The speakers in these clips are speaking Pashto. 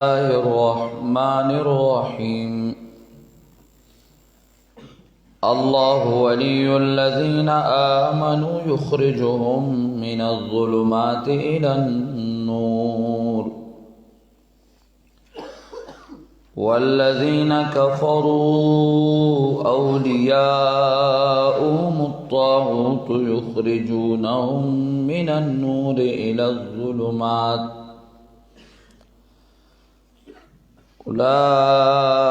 الله الرحمن الرحيم الله ولي الذين آمنوا يخرجهم من الظلمات إلى النور والذين كفروا أولياؤهم الطاغوت يخرجونهم من النور إلى الظلمات أولئك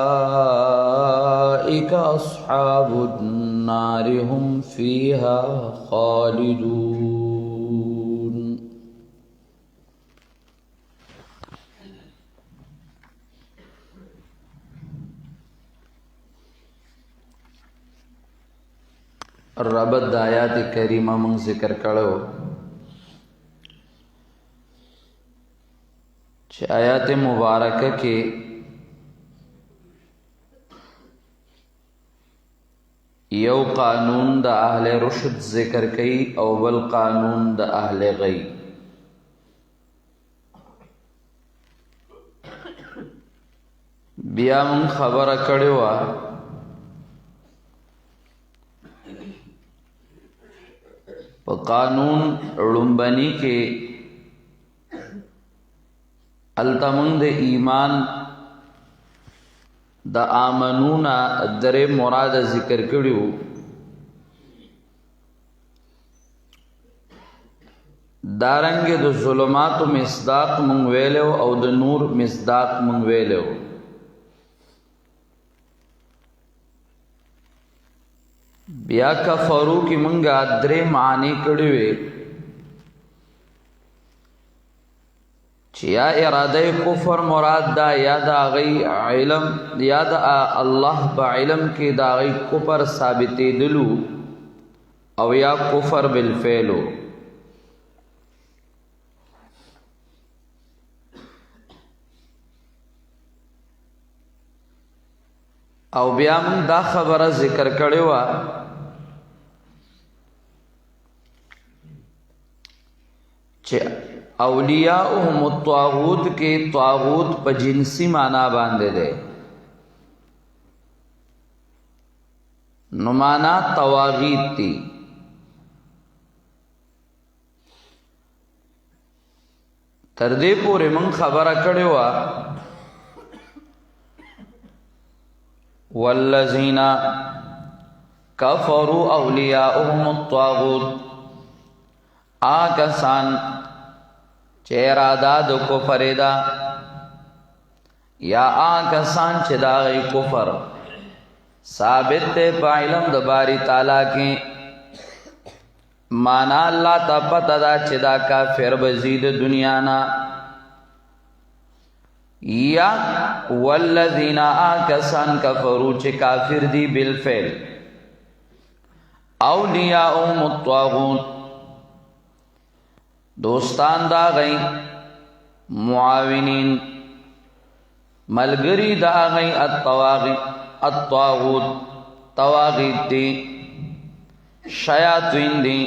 أصحاب النار هم فيها خالدون. ربط د آیات کریمه من ذکر کړو چې آیات مبارکه کې یو قانون د اهل رشد ذکر کئی او بل قانون د اهل غی. بیا من خبره کړې وه په قانون ړومبني کې هلته موږ د ایمان د آمنونا درې مراد ذکر کړیو. دارنګه د ظلمات مصداق مونږ ویلو او د نور مصداق مونږ ویلو. بیا کفرو کی مونږه درې معنی کړی وي چې یا اراده کفر مراد دا یا دا غی علم یا دا الله په علم کې دا غی کفر ثابتې دلو او یا کفر بالفعلو. او بیا موږ دا خبره ذکر کړې وه چې اولیاؤهم الطاغوت کے طاغوت پا جنسی معنی باندے دے نمانا تواغیت تی. تردے پورے من خبر کڑے وا والذین کفروا اولیاؤهم الطاغوت آکسان چه اراده د کفر دا یا آکسان چه دا غی کفر ثابت تے پا علم د باری تعالی کی مانا اللہ تا پتا دا چه دا کافر بزید دنیا نا یا والذین آکسان کفرو چه کافر دی بالفعل اولیاؤهم الطاغوت دوستان دا غی معاونین ملگری دا غی الطاغوت طواغیت دی شیاطین دی.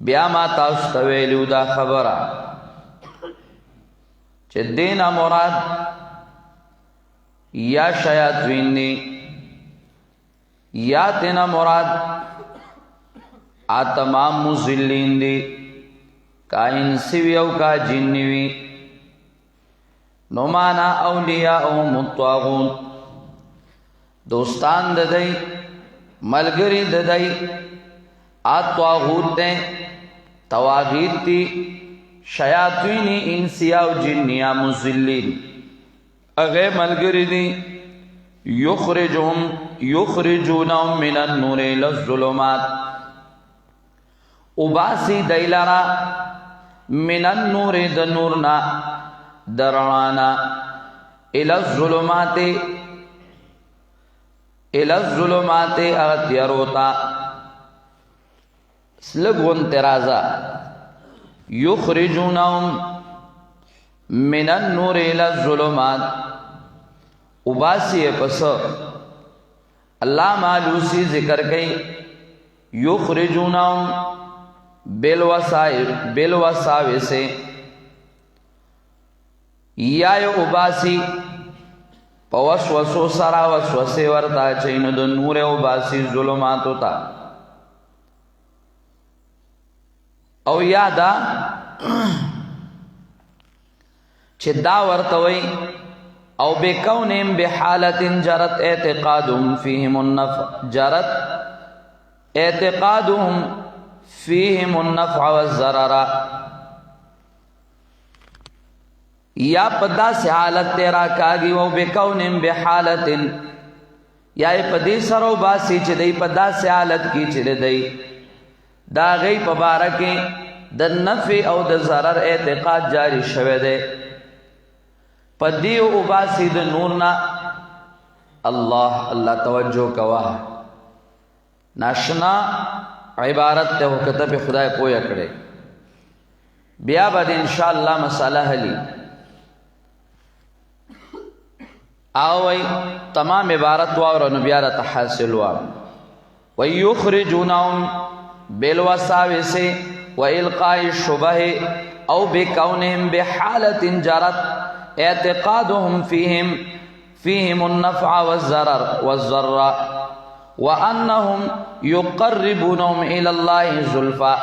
بیا ما تاستویلو دا خبره چه دین مراد یا شیاطین دی یا تینا مراد تمام مزلین دی کا انسیوی او کا جنوی. نمانا اولیاؤهم الطاغوت دوستان ددائی ملگری ددائی طاغوت دیں تواغیت تی شیاطینی انسیا و جنیا مزلین اغی ملگری دی یخرجونهم من النور الى الظلمات اباسی دیلارا من النور د نورنا دروانا الى الظلمات اغتیاروتا سلگون ترازا یخرجونهم من النور الى الظلمات اباسی پس اللہ معلوسی ذکر کئی یخرجونهم بالوساوس یا یو اوباسی په وسوسو سره وسوسې ورته اچوي نو د نور اوباسی ظلماتو ته، او یا دا چې دا ورته وایي او بکونهم بحالت جرت اعتقادهم فیهم النفع، جرت اعتقادهم فیهم النفع والضرر، یا پدا سے حالت تیرا کاگی و بکونهم بحالت، یا پدی سرو باسی چی دی پدا سے حالت کی چی دی دا غی پبارکی دا نفع او دا ضرر اعتقاد جاری شوه دے پدیو اوباسی دا نورنا. اللہ توجہ کوا ناشنا عبارت تے ہو کتب خدای پویا کرے بیا بعد انشاءاللہ مسئلہ حلی آوئی تمام عبارت واورا نبیارت حاصل وار وَيُخْرِجُونَهُمْ بِالْوَسَاوِسِ وَإِلْقَاءِ الشُّبَهِ أَوْ بِكَوْنِهِمْ بِحَالَةٍ جَرَتْ اعتقادهم فيهم النفع والضرر وأنهم يقربونهم إلى الله زلفى.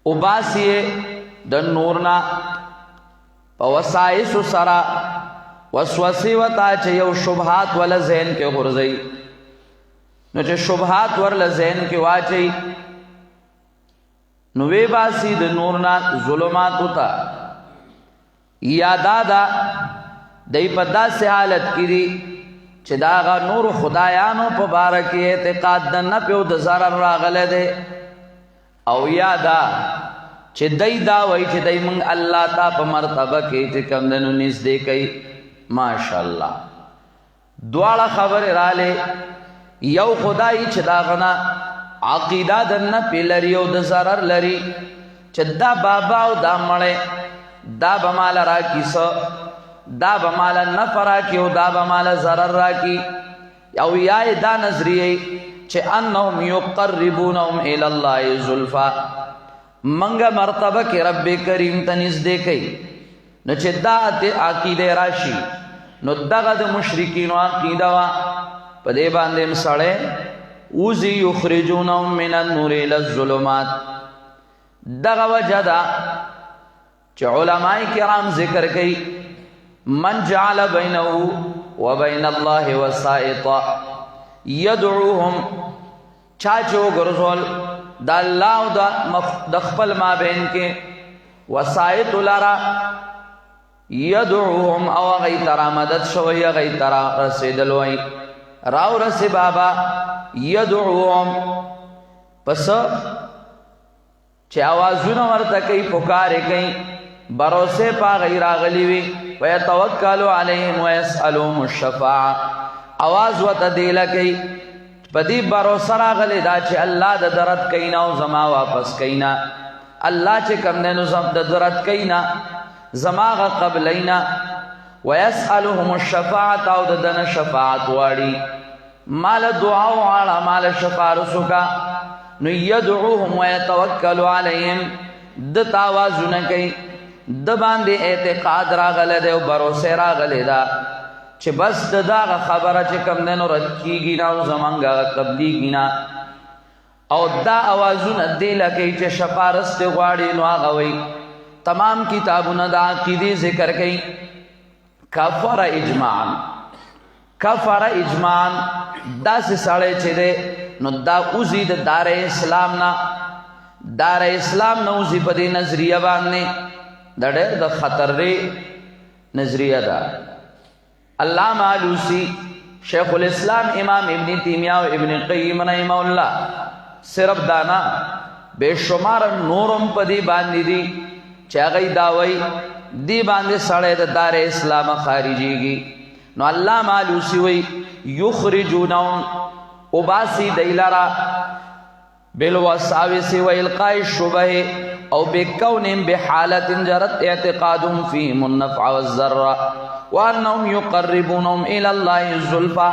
اوباسی د نورنا په وسایس سرا وسوسه وتا چې یو شبهات ول ذهن کې غورځي نو چې شبهات ورل ذهن کې واچي نو وی باسی د نورنا ظلمات وتا یادا دا دای په داسې حالت کې دي چې دا غ نور خدایانو په باره کې اعتقاد د نفع او د ضرر راغله ده، او یادا چې دای دا وای چې دای مونږ الله تا په مرتبه کې چې کوم دنو نږدې کوي. ماشاءالله دواړه خبر رااله، یو خدای چې دا غنا عقیده د نفع لري او د ضرر لري چې دا بابا او دا مړې دا بمال را کیسو دا بمال نفع را کی او دا بمال ضرر را کی، او یا دا نظریه چې انهم یقربونهم الی الله زلفا منګه مرتبه کې رب کریم ته نږدې کوي. نو چې دا عقیده راشي نو دغه د مشرکین عقیده وا په دې باندې مسړې اوزی یخرجونهم من النور الی الظلمات. دغه وجدا چې علماء کرام ذکر کوي من جعل بینه وبین الله وسائطا یدعوهم، چاچو ګرځول د الله او د خپل مابین کې وسائط لرا یدعوهم او غی ترا مدد شوی غی ترا رسیدل وی راو رسی بابا یدعوهم پس چې آوازونه ورته کوي پکاره کوي بروسه پا غیر غلی وی ويتوکل علیهم ويسألهم الشفاعه आवाज وته دی لکې پدی بروسه راغلی دا چې الله د درت کینا او زما واپس کینا، الله چې کم نه زم د درت کینا زماغه قبلینا ويسألهم الشفاعه او دن شفاعت واړي مال دعا واړه مال شفاعت سکا نو يدعوهم ويتوکل علیهم د تاوازونه کوي د باندې اعتقاد راغله ده او باور راغله ده چې بس دغه خبره چې کم نه نو رد کیږي نه او زمانګه قبليږي نه، او دا اوازونه دی لکه چې شفارست غواړي نو هغه وي. تمام کتابونه د عقیده ذکر کوي کفر اجماعا دا سه ساړې چې ده نو دا اوزید دار اسلام نه اوزی په دې نظریه باندې د ډېر د خطر لري نظریه ده. علامہ علوسی شیخ الاسلام امام ابن تیمیہ و ابن قیم رحمہ اللہ صرف دانا بے شمار نورم پدی باندې دي چې هغه داوی دی باندې سړی د دار اسلام خارجيږي. نو علامہ علوسی وی یخرجونهم وباسی دیلرا بالوساوس والقاء الشبه او بكونهم بحالة جرت اعتقادهم فيهم النفع والضر وانهم يقربونهم الى الله زلفى.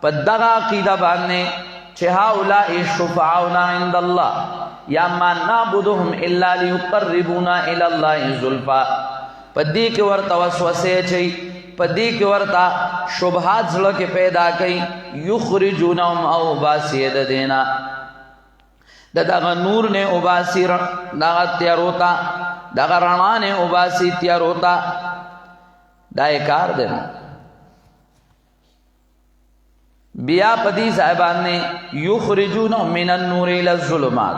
پدغه عقیده باندې چې هؤلاء شفعاؤنا عند الله یا ما نعبدهم الا ليقربونا الى الله زلفى پدی کې ورته وسوسه چي، پدی کې ورته شبهات زړه کې پیدا کوي. یخرجونهم او باسی د دینا دغه نور نه او باسی دغه تیاروتا دغه رڼا نه او باسی تیاروتا. دا کار دی. بیا پدی صاحبان نے یخرجون من النور الى الظلمات،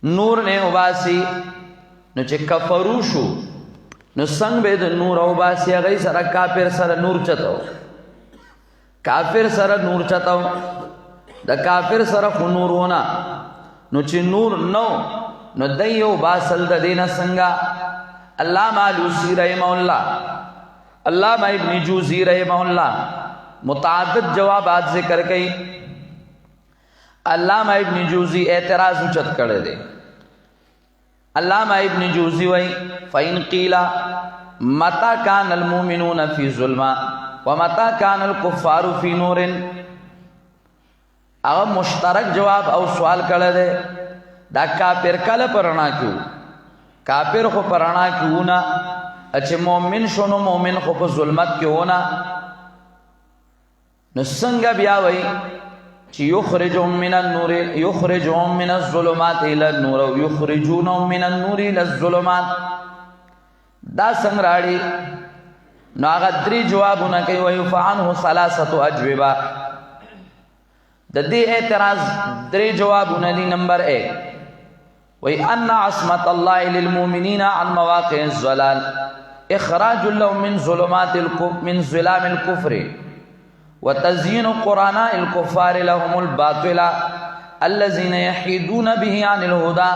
نور نے اوباسی. نو چې کفرو شو نو څنګه به د نور اوباسی؟ هغه سره کافر سره نور چتاو، کافر سره نور چتاو. د کافر سره خو نور ونا، نو چې نور نو نو دیو باسل د دینه څنګه؟ علامہ علوسی رحمہ اللہ، علامہ ابن جوزی رحمہ اللہ متعدد جوابات ذکر کئی. علامہ ابن جوزی اعتراض اچت کڑے دے. علامہ ابن جوزی وئی فَإِنْ قِيلَ مَتَى كَانَ الْمُؤْمِنُونَ فِي ظُلْمَةٍ وَمَتَى كَانَ الْكُفَّارُ فِي نُورٍ. اگر مشترک جواب او سوال کڑے دے. دا کافر کل پرانا کیوں؟ کافر خو پرانا کیوں نا؟ اچھے مومن شنو مومن خو پا ظلمت کیوں نا؟ نو څنګه بیا وای چې یخرجهم من النور، یخرجهم من الظلمات الى النور او یخرجونهم من النور الى الظلمات. دا څنګه راړي؟ نو هغه درې جوابونه کوي. وای فعنه ثلاثه اجوبه. د دې اعتراض درې جوابونه دي. نمبر 1 وای ان عصمت الله للمؤمنین عن مواقع الضلال اخراج لهم من ظلمات من ظلام الكفر وتزيين قرناء الكفار لهم الباطل الذين يحيدون به عن الهدى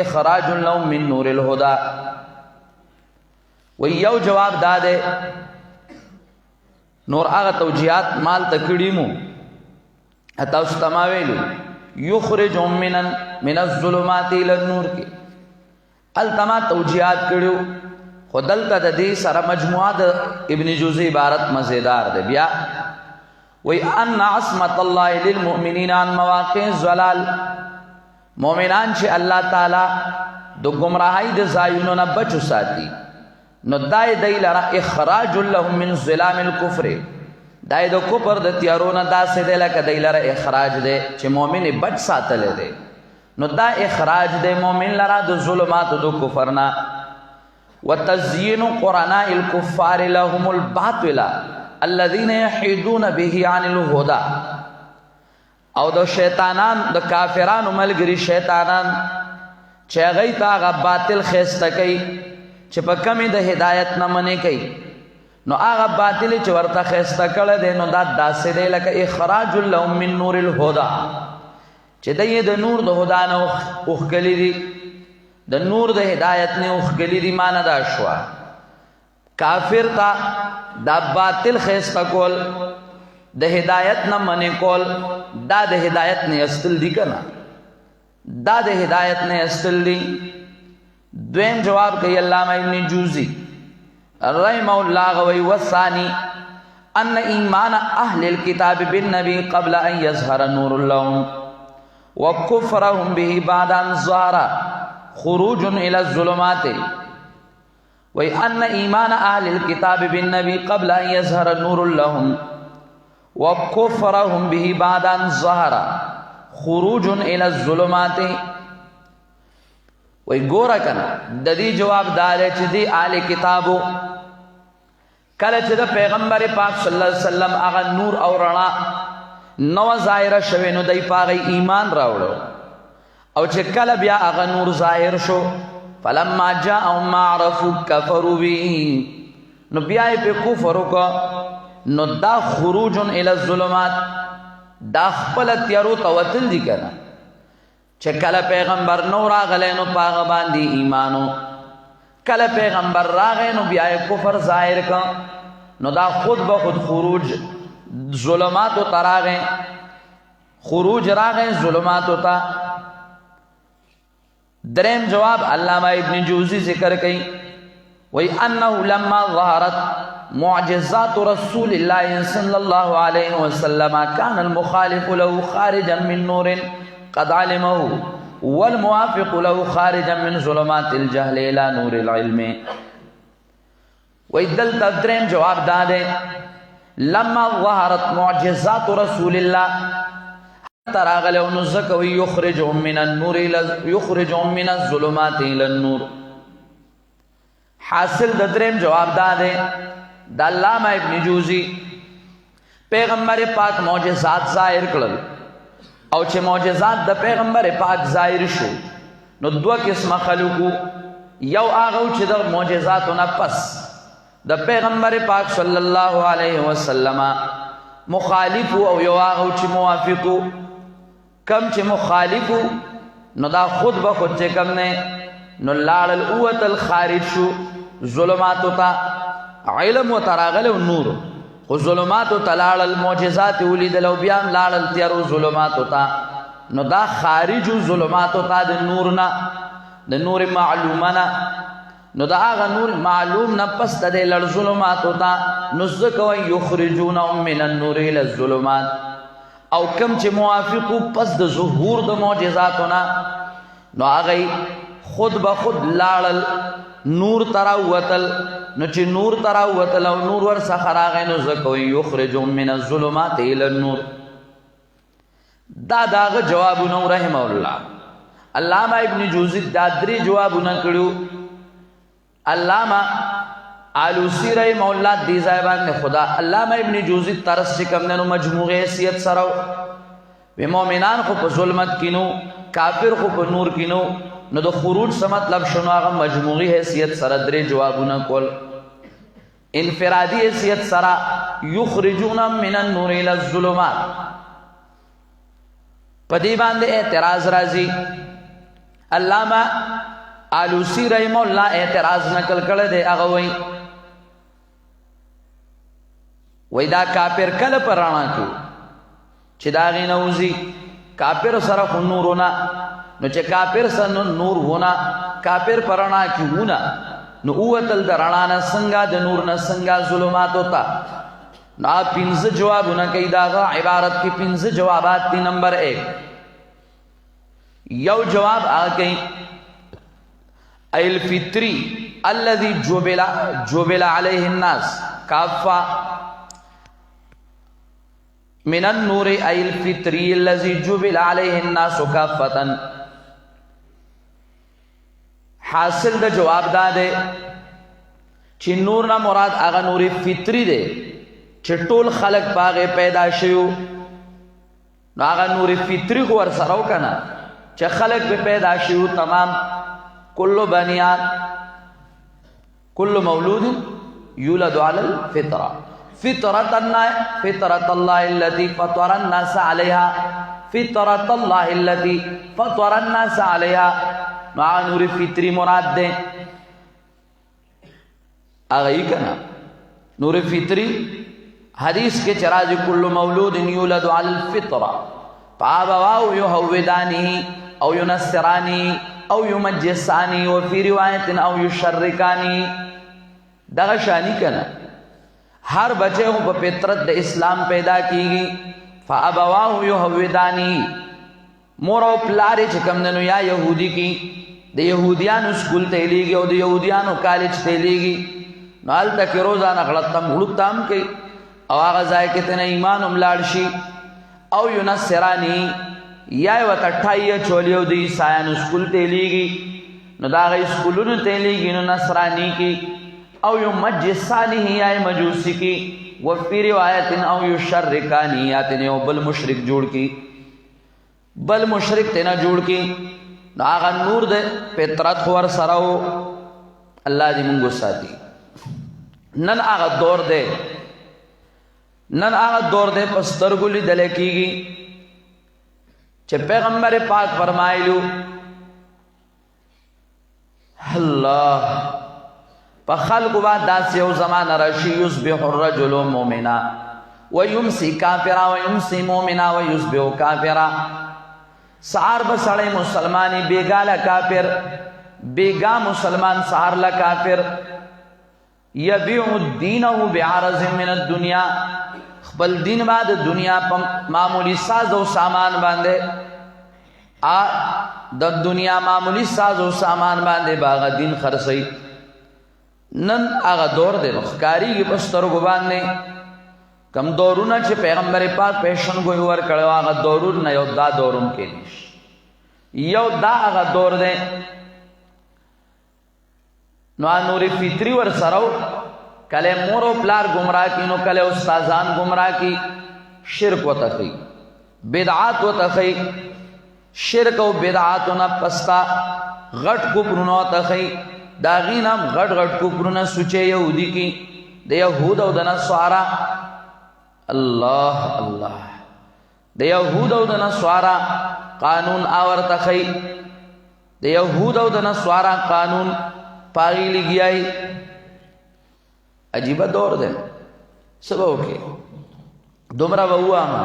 اخراج لهم من نور الهدى. ویو جواب داده نور هغه توجیهات مال تکړیمو تاسو تماویلو یخرجهم من الظلمات الى النور کی التما توجیهات کړو. خدلته د دې سره مجموعه د ابن جوزی عبارت مزیدار ده. بیا وی ان عصمت الله للمؤمنین عن مواقع الضلال، مومنان چې الله تعالی د گمراهی د ځایونو نه بچو ساتي، نو دای دی لره اخراج لهم من ظلام الكفر، دای د کفر د تیارونه داسې دی لکه دی لره اخراج دی چې مؤمن بچ ساتلی دی. نو دا اخراج دی مؤمن لره د ظلماتو د کفر نه. وتزیین قرناء الكفار لهم الباطل الذين يحيدون به عن الهدى، او د شیطانان د کافرانو ملګری شیطانان چې هغه ته هغه باطل خیسته کوي چې په کمی د هدایت نه منې کوي، نو هغه باطل چې ورته خیسته کړی دی نو دا داسې دی لکه اخراج لهم من نور الهدى، چې دی د نور د هدا نه اوښکلي دي، د نور د هدایت نه اوښکلي دي. معنی دا شوه کافر تا دا باطل خیسته کول، د هدایت نه منې کول، دا د هدایت نه استل دی کنه، دا د هدایت نه استل دی. دویم جواب کوي علامہ ابن جوزی رحمه الله غوي والثاني ان ایمان اهل الكتاب بالنبي قبل ان يظهر نور لهم وكفرهم به بعد ان ظهر خروج الى الظلمات. وان ایمان اهل الكتاب بالنبي قبل ان يظهر نور لهم وكفرهم به بعد ان ظهر خروج الى الظلمات. وی ګوره کنه د دې جواب دار چې دی اهل کتابو کله چې د پیغمبر پاک صلی الله علیه وسلم هغه نور او رڼا نو ظاهر شوه نو دای پاغي ایمان راوړو، او چې کله بیا هغه نور ظاهر شو فلما جاءهم ما عرفوا كفروا به، نو بیا په کفر وکړه، نو دا خروج الى الظلمات دا خپل تیارو توتل دي کنه چې کله پیغمبر نو راغلی نو پاغه باندې ایمانو، کله پیغمبر راغی نو بیا کفر ظاهر کړ، نو دا خود به خود خروج ظلمات ته راغی، خروج راغی ظلمات ته. دریم جواب علامہ ابن جوزی ذکر کړي وی انه لما ظهرت معجزات رسول الله صلی الله علیه وسلم كان المخالف له خارجا من نور قد علمه والموافق له خارجا من ظلمات الجهل الى نور العلم. وی دلتا درین جواب دادے لما ظهرت معجزات رسول اللہ تراغل ونزکوی یخرجهم من النور یخرجهم من الظلمات الى النور. حاصل درین جواب دادے دا علامہ ابن جوزی پیغمبر پاک معجزات ظاہر کړل او چې معجزات د پیغمبر پاک ظاهر شو نو دوه قسمه خلقو یو هغه چې د معجزاتونه پس د پیغمبر پاک صلی الله علیه وسلم مخالف او یو هغه چې موافقو. کم چې مخالفو نو دا خود به خود چې کم نه نو لاړل اوتل خارج شو ظلماتو ته علم و تراغل و نور خو ظلماتو ته لاړل معجزات ولیدل او بیا لاړل تیارو ظلماتو ته نو دا خارجو ظلماتو ته د نور نه د نور معلومه نه نو دا هغه نور معلوم نه پس د لړ ظلماتو ته نو ځکه یخرجونهم من النور الى الظلمات. او کم چې موافقو پس د ظهور د معجزاتنا نو هغه خود به خود لاړل نور تراوتل نو چې نور تراوتل او نور ور څخه راغی نو ځکه یخرجهم من الظلمات الى النور. دا داغه جوابونه رحم الله. علامہ ابن جوزی دا درې جوابونه کړو. علامہ آلوسی رحم الله دی ځای باندې خدا علامہ ابن جوزی طرز چې کوم نو مجموعه حیثیت سره و مؤمنان خو په ظلمت کینو کافر خو په نور کینو نو د خروج څه مطلب شنو هغه مجموعي حیثیت سره درې جوابونه کول. انفرادی حیثیت سره یخرجون من النور الى الظلمات پدی باندې اعتراض راځي. علامہ آلوسی رحم الله اعتراض نقل کړی دی. هغه وای دا کافر کله پر رانا کو چې دا غي نوزي کافر سره خو نورونه نو چې کافر سره نور ہونا کافر پر رانا کیونه نو اوتل درانا نه څنګه د نور نه څنګه ظلمات ہوتا. نا پنځه جوابونه کوي دا عبارت کې پنځه جوابات دي. نمبر 1 یو جواب هغه کوي الفطری الذي جبل عليه الناس کافا من النور ای الفطری الذي جبل عليه الناس کافتا. حاصل د جواب دا ده چې نور نه مراد هغه نور فطری ده چې ټول خلق باغه پیدا شیو نو هغه نور فطری خو ور سره وکنه چې خلق به پیدا شیو تمام کل بنیان کل مولود یولد علی الفطره فطرة الله التي فطر الناس عليها فطرة الله التي فطر الناس عليها مع نور فطری مراد دے آگئی کنا نور فطری حدیث کے چراج کل مولود یولد علی الفطرہ فآبواو یحودانی او ینصرانی او یمجسانی وفی روایت او یشرکانی دغشانی کنا ہر بچے ہوں پا فطرت دا اسلام پیدا کی گی فابواہ یحودانی مور او پلارے چکم دنو یا یہودی کی دا یہودیانو سکول تیلی گی او دا یہودیانو کالج تیلی گی نال تک روزانہ غلطم غلطام کی او آغا زائکتن ایمان املارشی او ینصرانی یا وطٹھائی چولیو دا عیسائیانو سکول تیلی گی نو دا آغا سکولونو تیلی گی نو نصرانی کی او یمجسانی ہی آئے مجوسی کی وفی روایت او یشرکانی یا تینے بل مشرک جوڑ کی بل مشرک تینا جوڑ کی نو آغا نور دے پیترات خوار سراؤ اللہ دی منگو ساتی نن آغا دور دے پسترگولی دلے کی گی چھے پیغمبر پاک فرمائلو اللہ فخلق بعد داس یو زمان رشی یصبح الرجل مومنا ویمسی کافرا ویمسی مومنا ویصبح کافرا سار بسڑے مسلمانی بیگا لکافر بیگا مسلمان سار لکافر یبیع دینہو بعرض من الدنیا خبل دین بعد دنیا معمولی ساز و سامان باندے د دنیا معمولی ساز و سامان باندے باغ دین خرسی نن هغه دور دی نو ښکارېږي په سترګو باندې کم دورونه چې پیغمبر پاک پیشنګوی ورکړی هغه دورونه یو دا دورم کېدی شي یو دا هغه دور دی نو نور فطري ورسره کله مور او پلار گمراه کی نو کله استادان گمراه کی شرک وتخی بدعات وتخی شرک او بدعاتونه پستا غټ کفرونه وتخی داغینم غټ غټ کفرونه سوچه یهودی کی د یهود او د نصارا الله الله د یهود او د نصارا قانون اور تخی د یهود او د نصارا قانون پاغی لګیای عجیبه دور دی سبا وکي دومره به ووایم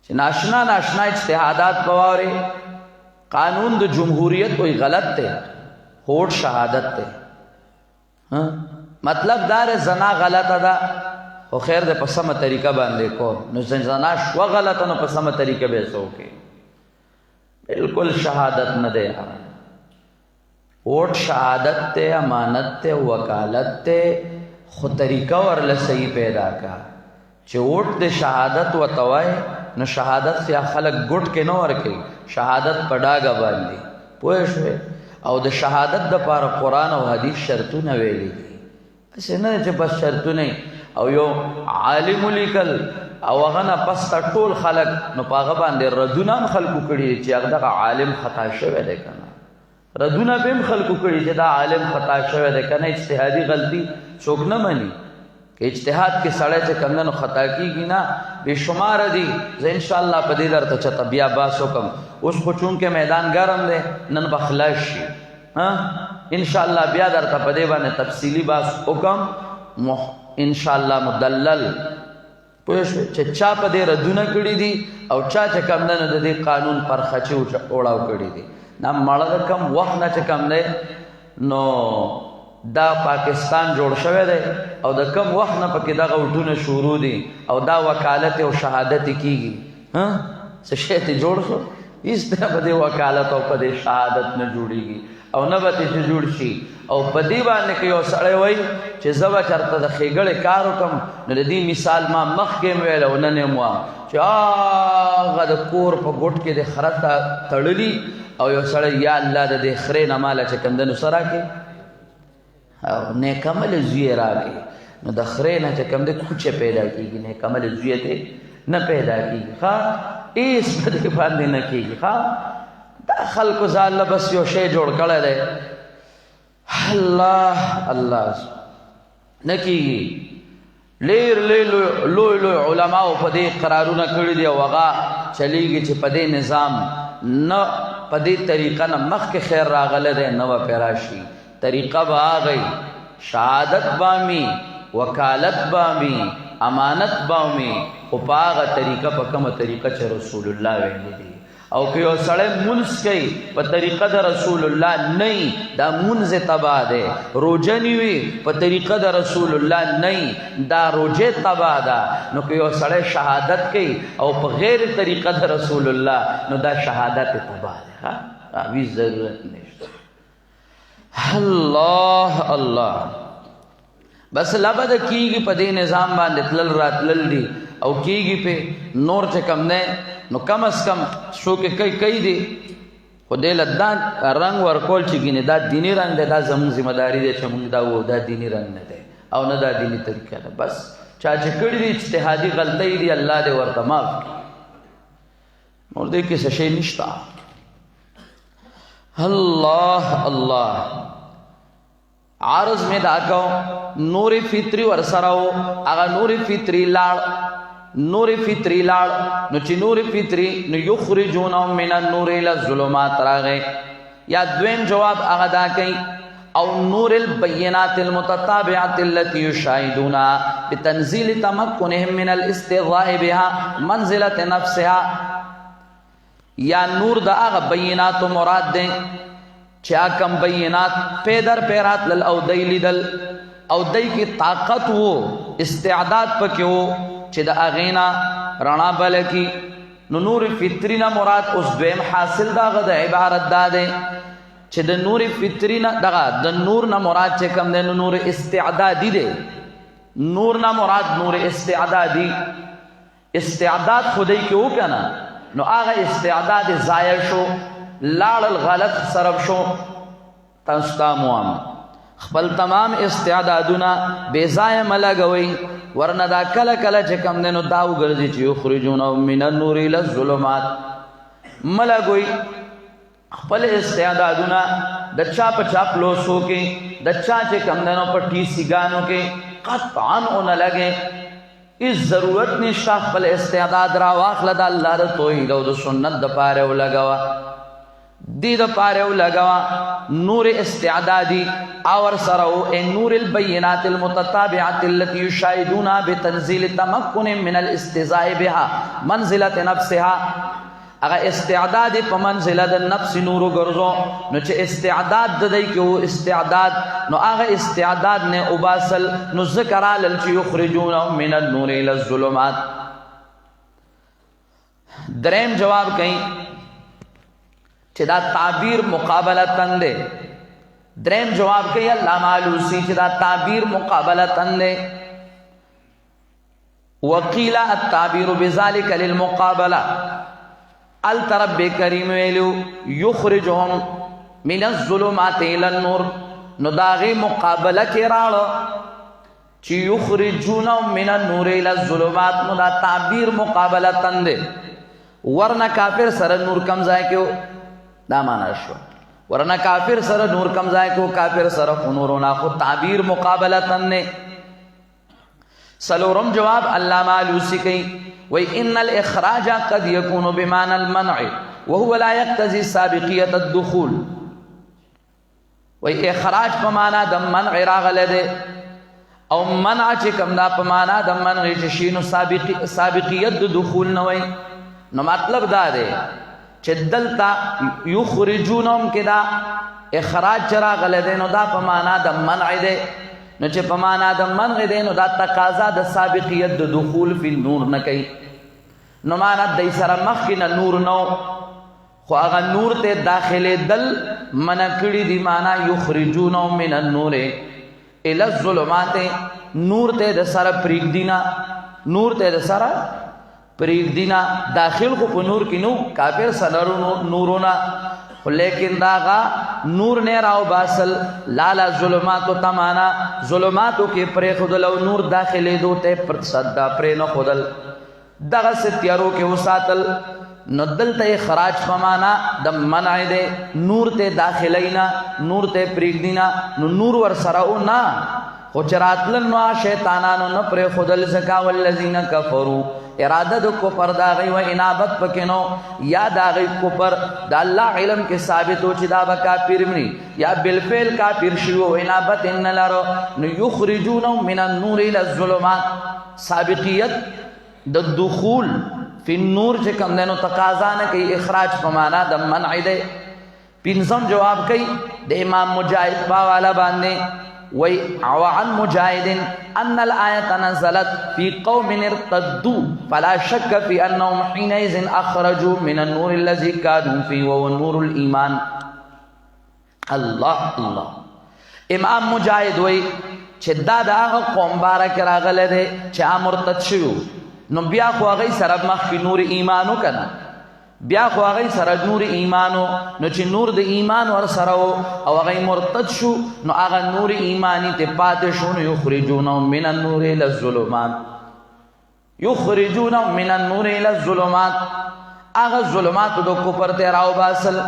چې ناشنا ناشنا اجتهادات بواوري قانون د جمهوریت کوئی غلط دی هوټ شهادت دی مطلب دار زنا غلطه ده خو خیر ده په سمه طریقه باندې کو نو زنا شو غلطه نو په سمه طریقه به وکي بالکل شهادت نه دی ووٹ شہادت تے امانت تے وکالت تے خود طریقہ ورلہ صحیح پیدا کا چھ ووٹ دے شہادت و توائے نو شہادت سے خلق گٹ کے نو ورکی شہادت پڑاگا باندی پوشوے او د شہادت دا پار قرآن و حدیث شرطو نویلی دی ایسے نا چھ بس شرطو نہیں او یو عالم لیکل او غنا پس تا ټول خلق نو پاغا باندے ردونام خلقو کڑی چھ اگدہ عالم خطا شوے دے کنا ردونه بهم خلقو کړي چې دا عالم خطا شوی دی کنه اجتهادي غلطي څوک نه مني که اجتهاد کې سړی چې کوم نه خطا کیږي نه بشمار دي زه ان شاء الله په دې درته چته بیا باس وکم اوس خو چون کې میدان ګرم دی نن بخلاص شي ها ان شاء الله بیا درته په دې باندې تفصیلی باس وکم ان شاء الله مدلل پوه شو چې چا په دې ردونه کړي دي او چا چې کوم نه د دې قانون پر خچي اوړاو کړي دي نا مړه کم وخت نه چې کم دی نو دا پاکستان جوړ شوی دی او د کم وخت نه پکې دغه وټونه شروع دي او دا وکالت او شهادت کیږي څه شی ته جوړ شو هیڅ نه به د وکالت او په دې شهادت نه جوړیږي او نه به چې جوړ شي او په دې باندې کې یو سړی وایي چې زه به چېرته د ښېګړې کار وکړم نو د دې مثال ما مخکې م ویلی او نن یې م وایم چې هغه د کور په ګوټ کې د خره ته تړلي او یو سړی یا الله د دې خرې نه ماله چې کوم دنو څه راکړي او نیکمل زوی یې راکړي نو د خرې نه چې کوم دی کوچه پیدا کېږي نیکمل زوی ته نه پیدا کېږي ښه هېڅ په دې باندې نه کېږي ښه دا خلکو ځان له بس یو شی جوړ کړی دی الله الله نه کېږي لیر لوی لوی علماو په دې قرارونه کړي دي او هغه چلیږي چې په دې نظام نه په دې طریقه نه مخکې خیر راغلی دی نه به پرې راشي طریقه به هغی شهادت به وکالت به امانت به خو په هغه طریقه په کومه طریقه چې رسول الله ویلي دي او که یو سړی مونځ کوي په طریقه د رسول الله نه دا مونځ تباه دی روژه نیوي په طریقه د رسول الله نه دا روژه تباه ده نو که یو سړی شهادت کوي او په غیر طریقه د رسول الله نو دا شهادت تباه ده هیڅ ضرورت نشته الله الله بس لبد کیږي په دې نظام باندې تلل راتلل دي او کیږي په نور چې کم نه نو کم از کم شو کې کوي دي خو دې لدان رنگ ورکول چې ګینه دا دینی رنگ دی دا زموږ ذمہ داری دی چې موږ دا وو دا دینی رنگ نه دی او نه دا دینی طریقه ده بس چا چې کړی دي اجتهادي غلطۍ دي الله دې ورته معاف کړي نور دې کې څه شی نشته الله الله عارض میں دا کو نور فطری ورسراو اغا نور فطری لاړ نور فطری لاړ نو چې نور فطری نو یخرجونهم من النور الى الظلمات راغی یا دویم جواب اغا دا کئی او نور البینات المتتابعات التي يشاهدونها بتنزيل تمكنهم من الاستغراء بها منزلة نفسها یا نور دا اغا بینات مراد دیں چا کم بینات پیدر پیرات لل او دی لیدل او دی کی طاقت وہ استعداد پکی وہ چی دا اغینا رنا بلکی نور فطرینا مراد اس دویم حاصل دا غد عبارت دا دے چې د نور فطری نه دغه د نور نه مراد چې کوم دی نو نور استعدادي دی. نور نه مراد نور استعدادي. استعداد خدای کې وکنه نو هغه استعداد ضایع شو، لاړل غلط صرف شو. تاسو ته موام خپل تمام استعدادونه بې ځایه مه لګوئ، ورنه دا کله کله چې کوم دی نو دا وګرځي چې یخرجونهم من النور الی الظلمات. مه لګوئ خپل استعدادونه د چا په چاپلوسو کې، د چا چې کوم دی نو په ټیسیګانو کې قطعا ونه لګئ. هیڅ ضرورت نشته. خپل استعداد را واخله د الله د توحید او د سنت دپاره ولګوه، دې دپاره ولګوه. نور استعدادي اور سره نور البینات المتتابعات التي يشاهدون بتنزيل تمكن من الاستهزاء بها منزلة نفسها. اگر استعداد په منزله د نفس نور ګرځو نو چې استعداد د دې کې وو استعداد نو هغه استعداد نه وباسل نو ذکر علل چې یخرجون من النور الى الظلمات. دریم جواب کئ چې دا تعبیر مقابلتن دی. دریم جواب کئ علامہ علوسی چې دا تعبیر مقابلتن دی. وقیل التعبیر بذلك للمقابله. الترب کریم ویلو یخرجهم من الظلمات الى النور، نو داغی مقابله کې راړو چې یخرجونهم من النور الى الظلمات، نو دا تعبیر مقابله تند. ورنه کافر سره نور کم ځای کې دا معنا شو، ورنه کافر سره نور کم ځای کې کافر سره نورونه خو تعبیر مقابله تند. سلورم جواب علامہ علوسی کئی وَإِنَّ الْإِخْرَاجَ قَدْ يَكُونُ بِمَعنَى الْمَنْعِ وَهُوَ لَا يَقْتَضِي سَابِقِيَّةَ الدُّخُولِ. وی اخراج په معنا د منع راغله ده، او منع چې کوم دا په معنا د منع چې شینو سابقیت د دخول نه وای. نو مطلب دا ده چې دلته یخرجونهم کې دا اخراج راغله ده، نو دا په معنا د منع ده. نو چې په معنا د منع دی نو دا تقاضا د سابقیت د دخول فی النور نه کوي. نو معنا د سره مخکې نه نور نو، خو هغه نور ته داخلي دل منع کړي دي. معنا یخرجونهم من النور الی الظلمات، نور ته د سره پرېږدي نه، نور ته د سره پرېږدي نه. داخل خو په نور کې نو کافر سره نورونه، لیکن داغا نور نے راو باسل لالا ظلماتو تمانا ظلماتو کے پرے خودل او نور داخلے دوتے پر صدا پرے نو خودل داغا ستیارو کے وساتل. نو دلتا اخراج پمانا دم منع دے، نور تے داخلینا نور تے پریگدینا. نو نور ور سراؤ نا خو چراتلن نو شیطانانو نا پرے خودل زکا والذین کفروا ارادہ دو کفر داغی و انابت پکنو یا داغی کفر دا اللہ علم کے ثابت ہو چی دا با کافر منی یا بالفعل کافر شیو و انابت ان لارو نو یخرجونو من النور الى الظلمات. سابقیت دا دخول فی النور چکم دینو تقاضانا کئی اخراج پمانا دا منع دے. پینسم جواب کئی دا امام مجاہد پاوالا باندے وعن مجاهد أن الآية نزلت في قوم ارتدوا فلا شك في أنهم حينئذ أخرجوا من النور الذي كانوا فيه وهو نور الإيمان. الله الله. امام مجاهد وی چې دا هغه قوم بارک راغله ده چې مرتد شوی نو بیا خو هغه سره مخ په نور ایمانو کنه، بیا خو هغه سره نور ایمانو، نو چې نور د ایمان ور سره او هغه مرتد شو نو هغه نور ایمانی ته پاتې شو. نو یخرجونهم من النور الى الظلمات، یخرجونهم من النور الى الظلمات. هغه ظلمات د کفر ته راو باسل،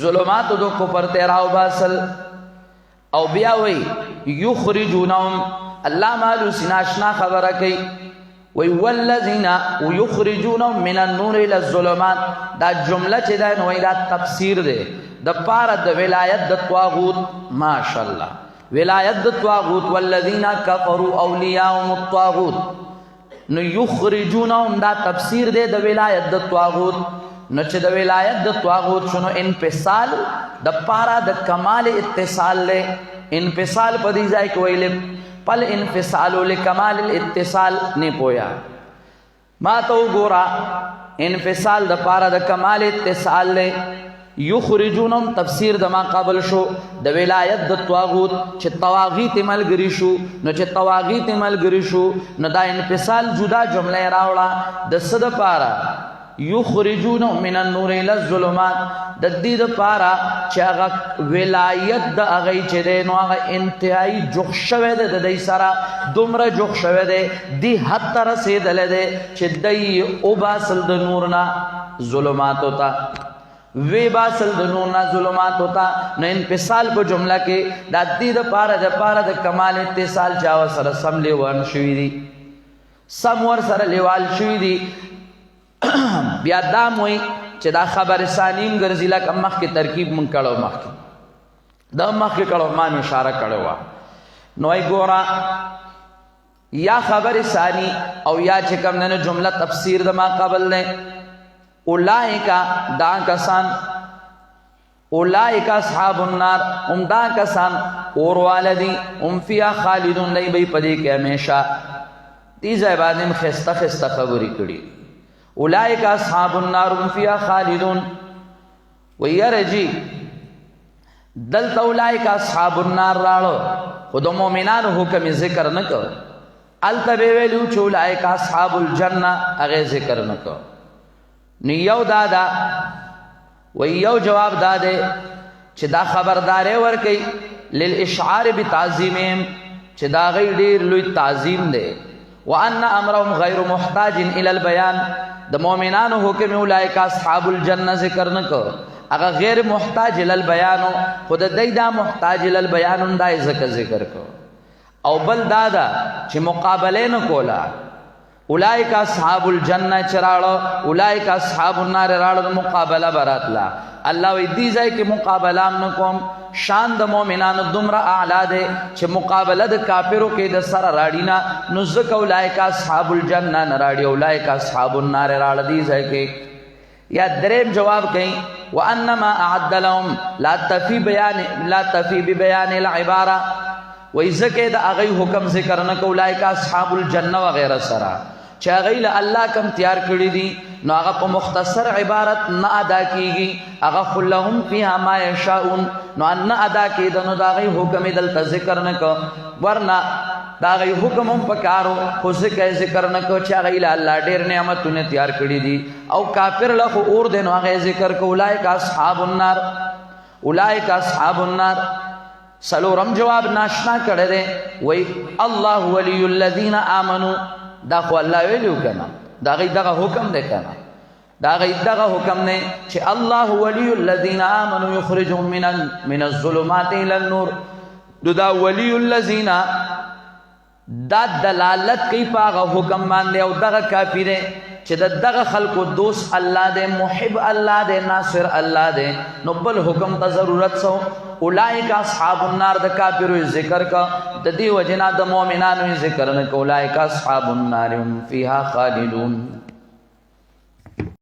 ظلمات د کفر ته راو باسل. او بیا وی یخرجونهم الله مالو سیناشنا خبره کوي وی والذین یخرجونهم من النور الى الظلمات. دا جمله چې دا نو دا تفسیر دی د پاره د ولایت د طاغوت. ماشاءالله ولایت د طاغوت والذین کفروا اولیاءهم الطاغوت. نو یخرجونهم دا تفسیر دی د ولایت د طاغوت. نو چې د ولایت د طاغوت شنو انفصال د پاره د کمال اتصال له انفصال په دې ځای کې ویل پل انفصال لکمال الاتصال نه پویا ما تو ګورا انفصال د پاره د کمال اتصال له یخرجونهم تفسیر د ما قبل شو د ولایت د طاغوت چې طواغیت ملګری شو نو چې طواغیت ملګری شو نو دا انفصال جدا جمله راوړه د صد پارا یخرجونهم من النور الى الظلمات د دې د پارا چې هغه ولایت د هغه چې دی نو هغه انتهایی جوخ شوی دی د دې سره دومره جوخ شوی دی دی حد ته رسېدلی دی چې دی وباسل د نور نه ظلمات ہوتا وی باسل د نور نه ظلمات ہوتا نو انفصال په جمله کې د دې د پاره د کمال اتصال چا سره سم لیوان شوی دی سم ور سره لیوال شوی دی بیا دا موي چې دا خبر ثانیم ګرځي لکه مخکې ترکیب مونږ کړو مخکې دا مخکې کړو ما اشاره کړو نو ای ګورا یا خبر ثانی او یا چې کوم نه جمله تفسیر د ما قبل نه اولائکا دا کسان اولائکا اصحاب النار دا کسان اور والدی فیها خالدون دی بی پدی کے ہمیشہ تیز عبادم خستہ خستہ خبری کڑی اولائکا اصحاب النار فیها خالدون ویرجی دلتا اولائکا اصحاب النار راڑو خود مومنان حکم ذکر نکو التبیویلو چو اولائکا اصحاب الجنہ اغی ذکر نکو نیو دادا و یو جواب دادے چې دا خبردارے ورکی للاشعار بتعظیمهم چې دا غی ډیر لوی تعظیم دے وان امرهم غیر محتاج الى البیان د مومنانو حکم اولئک اصحاب الجنہ ذکر نکو اگر غیر محتاج الى البیان خود دا محتاج الى البیان دا ذکر کو او بل دادا چې مقابله نہ کولا اولئک اصحاب الجنہ چراڑو اولئک اصحاب النار راڑو مقابلہ براتلا اللہ وی دی ځای کې مقابلہ نکوم شان د مومنانو دومره اعلی دی چې مقابله د کافرو کې د سره راډینا نو ځکه اولئک اصحاب الجنہ نه راډي اولئک اصحاب النار راړ دی ځای کې یا دریم جواب کئ وانما اعد لهم لا تفی ببیان العباره وی ځکه د هغه حکم ذکر نه اولئک اصحاب الجنہ وغیرہ سره چې هغه له الله کم تیار کړی دي نو هغه په مختصر عبارت نه ادا کیږي هغه خلهم فيها ما يشاءون نو ان ادا کېد نو دا غي حکم دلته ذکر نه کو ورنا دا غي حکم هم پکارو خو ذکر نه کو چې هغه له الله ډېر نعمتونه تیار کړی دي او کافر له اور دي نو هغه ذکر کو اولئک اصحاب النار اولئک اصحاب النار سلورم جواب ناشنا کړه دے وی الله ولی الذین آمنوا دا خو الله ویلو کنا دا غي دغه حکم دے کنا دا غي دغه حکم نے چې الله ولی الذین آمنوا یخرجهم من الظلمات الى النور دا ولی الذین دا دلالت کوي پاغه حکم باندې او دغه کافر چې دغه خلقو دوست الله دے محب الله دے ناصر الله دے نو بل حکم ته ضرورت سو اولئک اصحاب النار د کافرو ذکر کا د دې وجنا د مؤمنانو ذکر نه اولئک اصحاب النار هم فیها خالدون